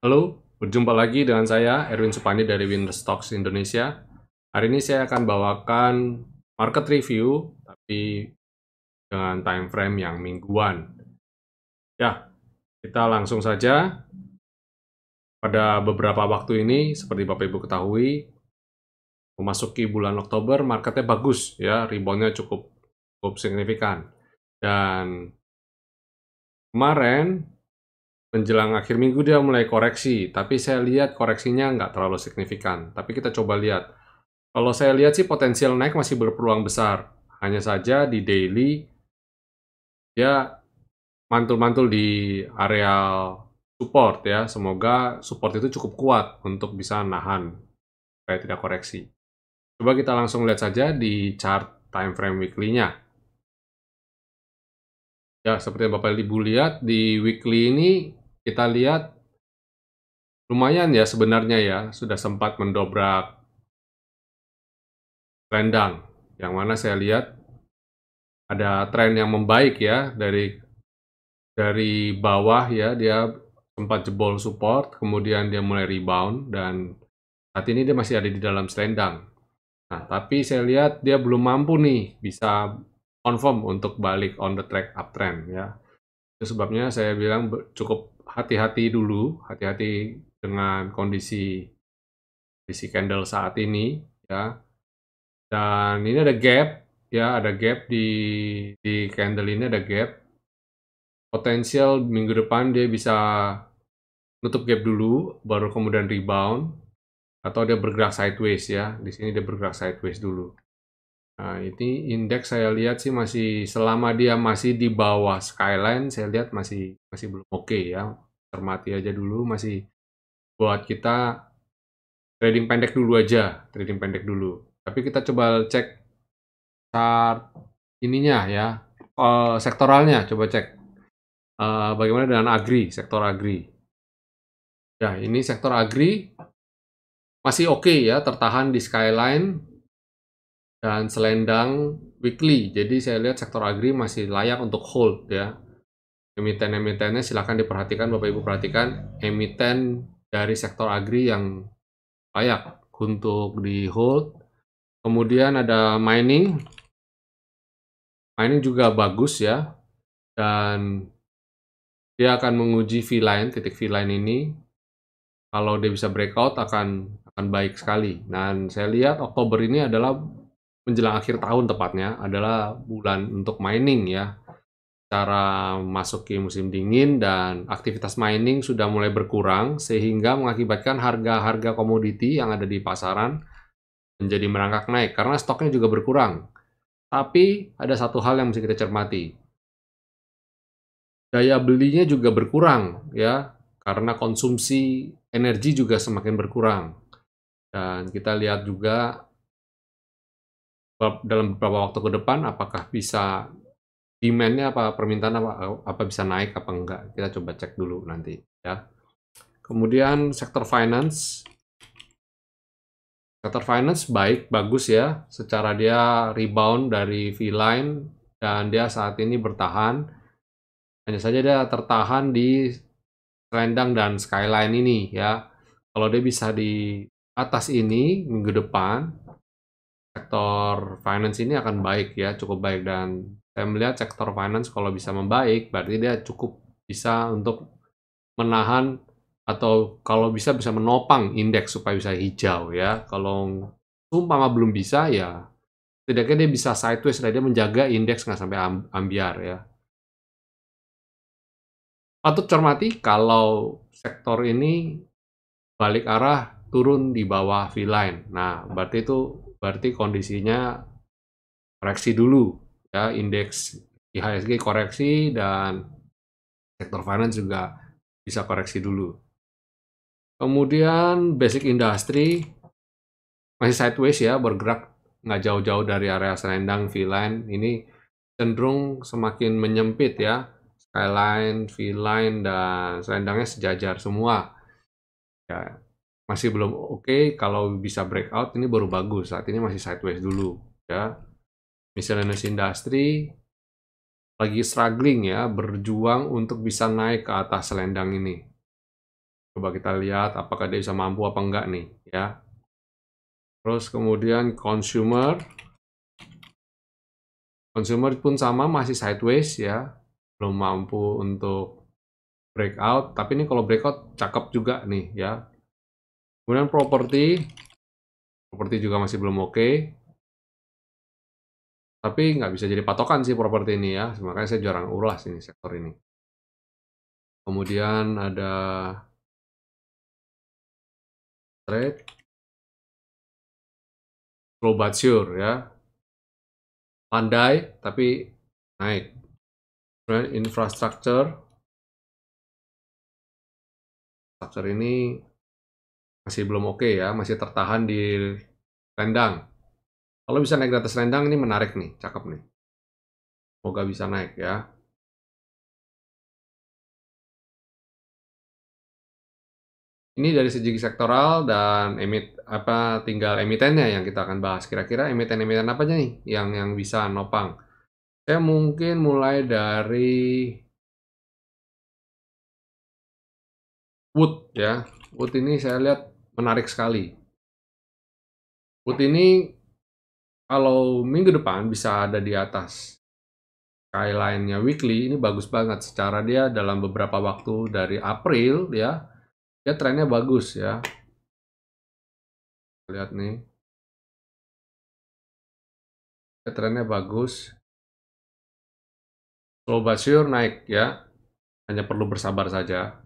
Halo, berjumpa lagi dengan saya Erwin Supandi dari Winner Stocks Indonesia. Hari ini saya akan bawakan market review, tapi dengan time frame yang mingguan. Ya, kita langsung saja. Pada beberapa waktu ini, seperti Bapak Ibu ketahui, memasuki bulan Oktober, marketnya bagus, ya, reboundnya cukup signifikan. Dan kemarin, menjelang akhir minggu dia mulai koreksi, tapi saya lihat koreksinya nggak terlalu signifikan. Tapi kita coba lihat. Kalau saya lihat sih potensial naik masih berpeluang besar. Hanya saja di daily dia mantul-mantul di area support ya. Semoga support itu cukup kuat untuk bisa nahan supaya tidak koreksi. Coba kita langsung lihat saja di chart time frame weekly-nya. Ya, seperti yang Bapak Ibu lihat di weekly ini kita lihat lumayan ya sebenarnya ya, sudah sempat mendobrak trendang. Yang mana saya lihat ada tren yang membaik ya dari bawah ya, dia sempat jebol support, kemudian dia mulai rebound, dan saat ini dia masih ada di dalam selendang. Nah, tapi saya lihat dia belum mampu nih bisa confirm untuk balik on the track uptrend ya. Itu sebabnya saya bilang cukup hati-hati dulu, hati-hati dengan kondisi candle saat ini ya. Dan ini ada gap ya, ada gap di candle ini ada gap. Potensial minggu depan dia bisa nutup gap dulu, baru kemudian rebound, atau dia bergerak sideways ya. Di sini dia bergerak sideways dulu. Nah, ini indeks saya lihat sih masih, selama dia masih di bawah skyline, saya lihat masih belum oke ya. Cermati aja dulu, masih buat kita trading pendek dulu aja, trading pendek dulu. Tapi kita coba cek chart ininya ya, sektoralnya, coba cek. Bagaimana dengan agri, sektor agri. Ya, ini sektor agri masih oke ya, tertahan di skyline dan selendang weekly. Jadi saya lihat sektor agri masih layak untuk hold ya. Emiten-emitennya silahkan diperhatikan, Bapak Ibu perhatikan emiten dari sektor agri yang layak untuk di hold. Kemudian ada mining. Mining juga bagus ya. Dan dia akan menguji V-line, titik V-line ini. Kalau dia bisa breakout akan baik sekali. Dan saya lihat Oktober ini adalah menjelang akhir tahun tepatnya, adalah bulan untuk mining ya. Cara masuki musim dingin dan aktivitas mining sudah mulai berkurang sehingga mengakibatkan harga-harga komoditi yang ada di pasaran menjadi merangkak naik karena stoknya juga berkurang. Tapi ada satu hal yang mesti kita cermati. Daya belinya juga berkurang ya karena konsumsi energi juga semakin berkurang. Dan kita lihat juga dalam beberapa waktu ke depan apakah bisa demand-nya apa permintaan apa bisa naik apa enggak. Kita coba cek dulu nanti ya. Kemudian sektor finance. Sektor finance baik, bagus ya. Secara dia rebound dari V-line dan dia saat ini bertahan. Hanya saja dia tertahan di selendang dan skyline ini ya. Kalau dia bisa di atas ini minggu depan, sektor finance ini akan baik ya, cukup baik. Dan saya melihat sektor finance kalau bisa membaik, berarti dia cukup bisa untuk menahan atau kalau bisa menopang indeks supaya bisa hijau ya. Kalau umpama belum bisa ya setidaknya dia bisa sideways, dia menjaga indeks nggak sampai ambiar ya. Patut cermati kalau sektor ini balik arah turun di bawah V-line. Nah, berarti kondisinya koreksi dulu ya, indeks IHSG koreksi dan sektor finance juga bisa koreksi dulu. Kemudian basic industry masih sideways ya, bergerak nggak jauh-jauh dari area selendang V-line. Ini cenderung semakin menyempit ya, skyline, V-line, dan selendangnya sejajar semua. Ya, masih belum oke, kalau bisa breakout ini baru bagus. Saat ini masih sideways dulu ya. Miscellaneous industry lagi struggling ya, berjuang untuk bisa naik ke atas selendang ini. Coba kita lihat apakah dia bisa mampu apa enggak nih ya. Terus kemudian consumer pun sama, masih sideways ya, belum mampu untuk breakout, tapi ini kalau breakout cakep juga nih ya. Kemudian properti juga masih belum oke. Tapi nggak bisa jadi patokan sih properti ini ya, makanya saya jarang ulas ini sektor ini. Kemudian ada trade, slow but sure ya, landai tapi naik. Kemudian infrastructure ini masih belum oke ya, masih tertahan di rendang. Kalau bisa naik di atas rendang ini menarik nih, cakep nih. Semoga bisa naik ya. Ini dari segi sektoral dan tinggal emitennya yang kita akan bahas. Kira-kira emiten-emiten apa aja nih yang bisa nopang? Saya mungkin mulai dari Wood ya. Wood ini saya lihat menarik sekali. Wood ini kalau minggu depan bisa ada di atas skyline-nya weekly, ini bagus banget. Secara dia dalam beberapa waktu dari April ya, dia trennya bagus ya. Lihat nih. Dia trennya bagus. Slow but sure naik ya. Hanya perlu bersabar saja.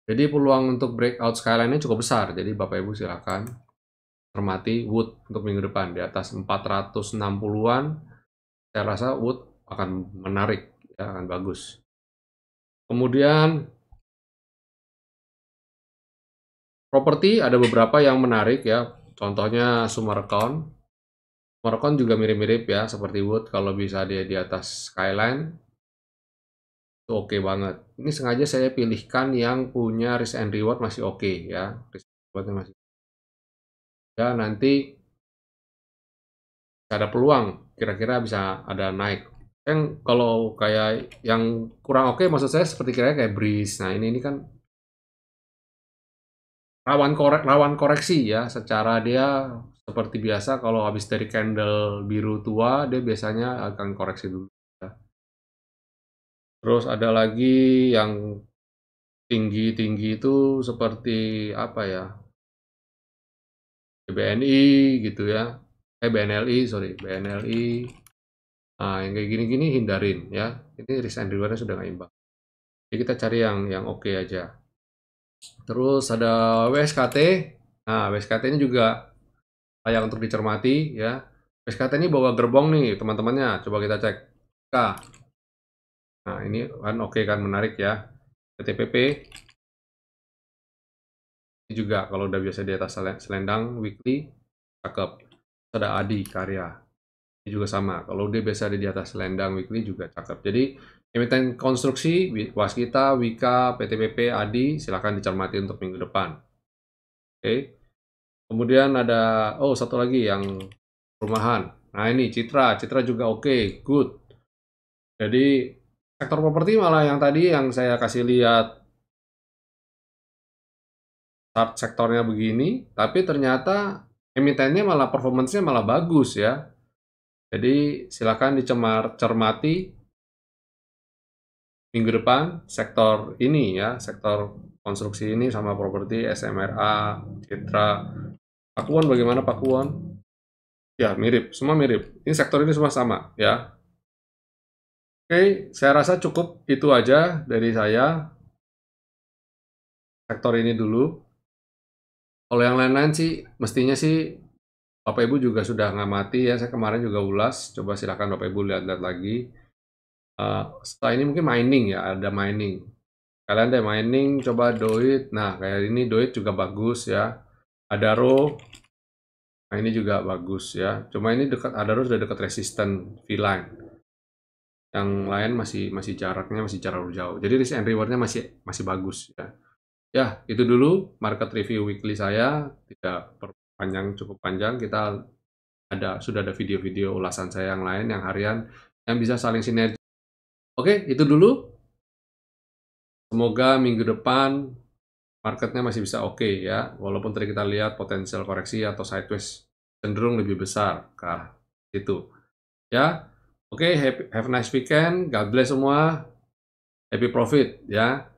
Jadi peluang untuk breakout skyline-nya cukup besar. Jadi Bapak Ibu silakan cermati Wood untuk minggu depan di atas 460-an. Saya rasa Wood akan menarik, ya, akan bagus. Kemudian properti ada beberapa yang menarik ya. Contohnya Summarecon. Summarecon juga mirip-mirip ya seperti Wood, kalau bisa dia di atas skyline itu oke banget. Ini sengaja saya pilihkan yang punya risk and reward masih oke ya. Risk and rewardnya masih ya, nanti ada peluang kira-kira bisa ada naik. Yang kalau kayak yang kurang oke maksud saya seperti kira kayak Breeze. Nah, ini kan rawan koreksi ya, secara dia seperti biasa kalau habis dari candle biru tua dia biasanya akan koreksi dulu ya. Terus ada lagi yang tinggi-tinggi itu seperti apa ya? BNI gitu ya. BNLI, sorry, BNLI. Nah, yang kayak gini-gini hindarin ya. Ini risk and reward-nya sudah nggak imbang. Jadi kita cari yang oke aja. Terus ada WSKT. Nah, WSKT ini juga layak untuk dicermati ya. WSKT ini bawa gerbong nih teman-temannya. Coba kita cek. Nah, ini kan oke kan, menarik ya. PTPP ini juga kalau udah biasa di atas selendang weekly cakep. Ada Adi Karya. Ini juga sama. Kalau dia biasa di atas selendang weekly juga cakep. Jadi emiten konstruksi, Waskita, Wika, PTPP, Adi silakan dicermati untuk minggu depan. Oke. Kemudian ada satu lagi yang perumahan. Nah, ini Citra juga oke, good. Jadi sektor properti malah yang tadi yang saya kasih lihat chart sektornya begini, tapi ternyata emitennya malah performance-nya malah bagus ya. Jadi silakan dicermati minggu depan sektor ini ya, sektor konstruksi ini sama properti, SMRA, Citra. Pakuwon bagaimana Pakuwon? Ya, mirip, semua mirip. Ini sektor ini semua sama ya. Oke, saya rasa cukup itu aja dari saya. Sektor ini dulu. Kalau yang lain-lain sih, mestinya sih Bapak Ibu juga sudah ngamati ya. Saya kemarin juga ulas. Coba silakan Bapak Ibu lihat-lihat lagi. Setelah ini mungkin mining ya, ada mining. Kalian deh mining, coba Doit. Nah, kayak ini Doit juga bagus ya. Adaro, nah ini juga bagus ya. Cuma ini dekat, Adaro sudah dekat resisten V-line. Yang lain masih jaraknya masih jauh. Jadi risk and reward-nya masih bagus ya. Ya, itu dulu market review weekly saya. Tidak panjang, cukup panjang. Kita sudah ada video-video ulasan saya yang lain, yang harian, yang bisa saling sinergi. Oke, itu dulu. Semoga minggu depan marketnya masih bisa oke ya, walaupun tadi kita lihat potensial koreksi atau sideways cenderung lebih besar ke arah itu. Ya, oke, have a nice weekend, God bless semua, happy profit ya.